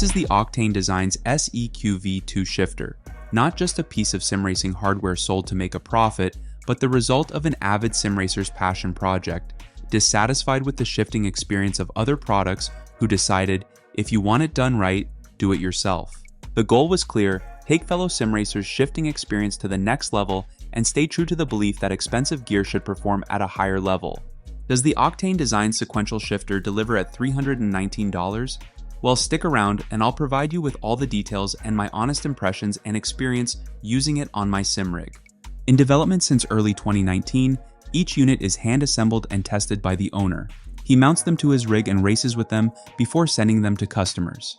This is the Oktane Designs SEQ V2 shifter, not just a piece of SimRacing hardware sold to make a profit, but the result of an avid SimRacer's passion project, dissatisfied with the shifting experience of other products who decided, if you want it done right, do it yourself. The goal was clear: take fellow SimRacers' shifting experience to the next level and stay true to the belief that expensive gear should perform at a higher level. Does the Oktane Designs Sequential shifter deliver at $319? Well, stick around and I'll provide you with all the details and my honest impressions and experience using it on my sim rig. In development since early 2019, each unit is hand-assembled and tested by the owner. He mounts them to his rig and races with them before sending them to customers.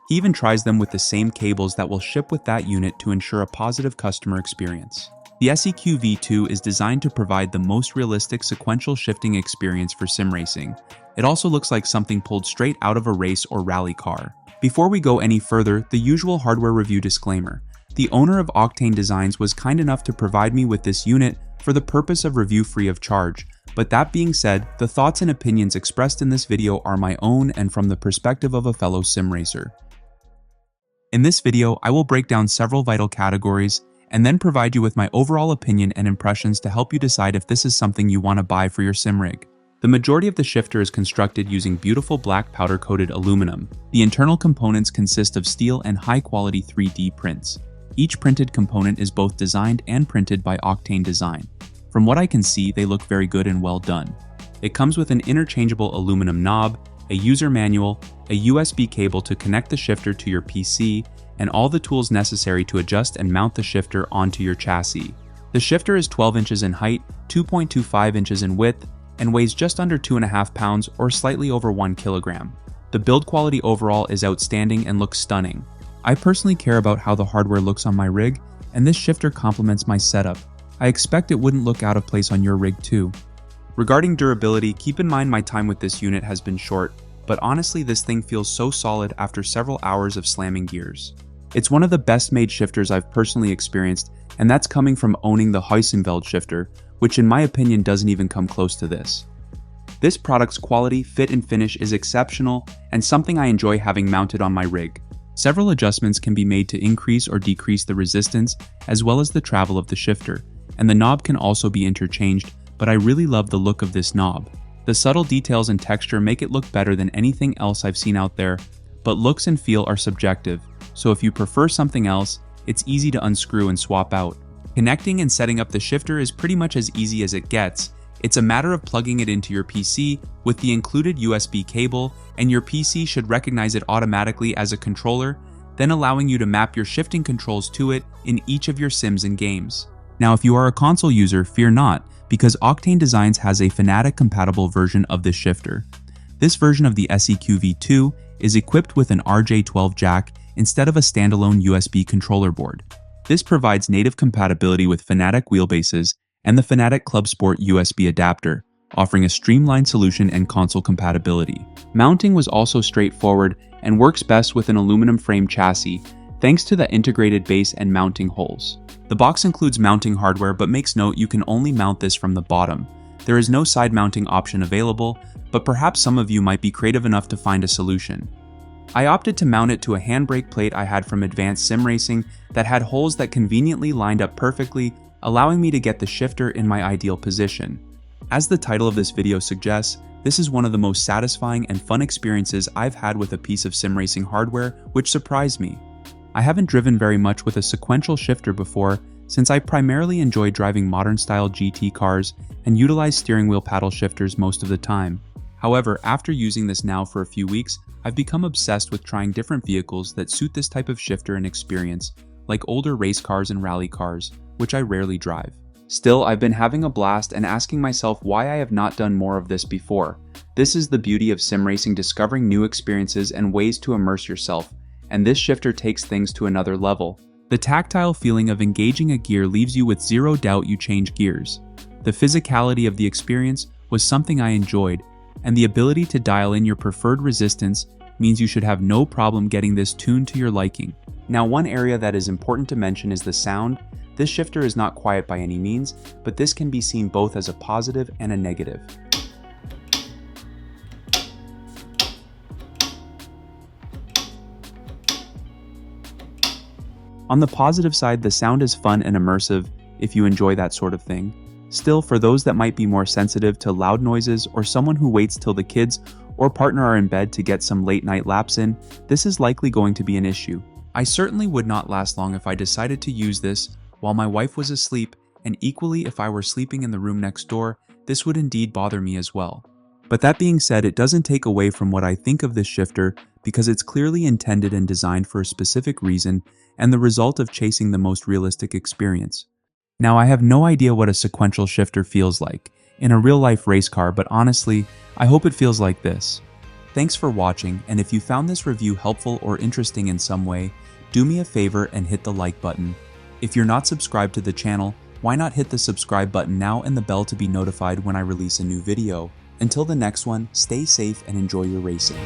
He even tries them with the same cables that will ship with that unit to ensure a positive customer experience. The SEQ V2 is designed to provide the most realistic sequential shifting experience for sim racing. It also looks like something pulled straight out of a race or rally car. Before we go any further, the usual hardware review disclaimer. The owner of Oktane Designs was kind enough to provide me with this unit for the purpose of review free of charge. But that being said, the thoughts and opinions expressed in this video are my own and from the perspective of a fellow sim racer. In this video, I will break down several vital categories and then provide you with my overall opinion and impressions to help you decide if this is something you want to buy for your sim rig. The majority of the shifter is constructed using beautiful black powder-coated aluminum. The internal components consist of steel and high-quality 3D prints. Each printed component is both designed and printed by Oktane Design. From what I can see, they look very good and well done. It comes with an interchangeable aluminum knob, a user manual, a USB cable to connect the shifter to your PC, and all the tools necessary to adjust and mount the shifter onto your chassis. The shifter is 12 inches in height, 2.25 inches in width, and weighs just under 2.5 pounds or slightly over 1 kilogram. The build quality overall is outstanding and looks stunning. I personally care about how the hardware looks on my rig, and this shifter complements my setup. I expect it wouldn't look out of place on your rig too. Regarding durability, keep in mind my time with this unit has been short, but honestly this thing feels so solid after several hours of slamming gears. It's one of the best made shifters I've personally experienced, and that's coming from owning the Huisenfeld shifter, which in my opinion doesn't even come close to this. This product's quality, fit and finish is exceptional and something I enjoy having mounted on my rig. Several adjustments can be made to increase or decrease the resistance as well as the travel of the shifter, and the knob can also be interchanged, but I really love the look of this knob. The subtle details and texture make it look better than anything else I've seen out there, but looks and feel are subjective, so if you prefer something else, it's easy to unscrew and swap out. Connecting and setting up the shifter is pretty much as easy as it gets. It's a matter of plugging it into your PC with the included USB cable, and your PC should recognize it automatically as a controller, then allowing you to map your shifting controls to it in each of your sims and games. Now, if you are a console user, fear not, because Oktane Designs has a Fanatic-compatible version of this shifter. This version of the SEQ V2 is equipped with an RJ12 jack instead of a standalone USB controller board. This provides native compatibility with Fanatic wheelbases and the Fanatic Club Sport USB adapter, offering a streamlined solution and console compatibility. Mounting was also straightforward and works best with an aluminum frame chassis, thanks to the integrated base and mounting holes. The box includes mounting hardware, but makes note you can only mount this from the bottom. There is no side mounting option available, but perhaps some of you might be creative enough to find a solution. I opted to mount it to a handbrake plate I had from Advanced SimRacing that had holes that conveniently lined up perfectly, allowing me to get the shifter in my ideal position. As the title of this video suggests, this is one of the most satisfying and fun experiences I've had with a piece of SimRacing hardware, which surprised me. I haven't driven very much with a sequential shifter before, since I primarily enjoy driving modern-style GT cars and utilize steering wheel paddle shifters most of the time. However, after using this now for a few weeks, I've become obsessed with trying different vehicles that suit this type of shifter and experience, like older race cars and rally cars, which I rarely drive. Still, I've been having a blast and asking myself why I have not done more of this before. This is the beauty of SimRacing, discovering new experiences and ways to immerse yourself, and this shifter takes things to another level. The tactile feeling of engaging a gear leaves you with zero doubt you change gears. The physicality of the experience was something I enjoyed, and the ability to dial in your preferred resistance means you should have no problem getting this tuned to your liking. Now, one area that is important to mention is the sound. This shifter is not quiet by any means, but this can be seen both as a positive and a negative. On the positive side, the sound is fun and immersive if you enjoy that sort of thing. Still, for those that might be more sensitive to loud noises or someone who waits till the kids or partner are in bed to get some late night laps in, this is likely going to be an issue. I certainly would not last long if I decided to use this while my wife was asleep, and equally if I were sleeping in the room next door, this would indeed bother me as well. But that being said, it doesn't take away from what I think of this shifter because it's clearly intended and designed for a specific reason and the result of chasing the most realistic experience. Now, I have no idea what a sequential shifter feels like in a real-life race car, but honestly, I hope it feels like this. Thanks for watching, and if you found this review helpful or interesting in some way, do me a favor and hit the like button. If you're not subscribed to the channel, why not hit the subscribe button now and the bell to be notified when I release a new video. Until the next one, stay safe and enjoy your racing.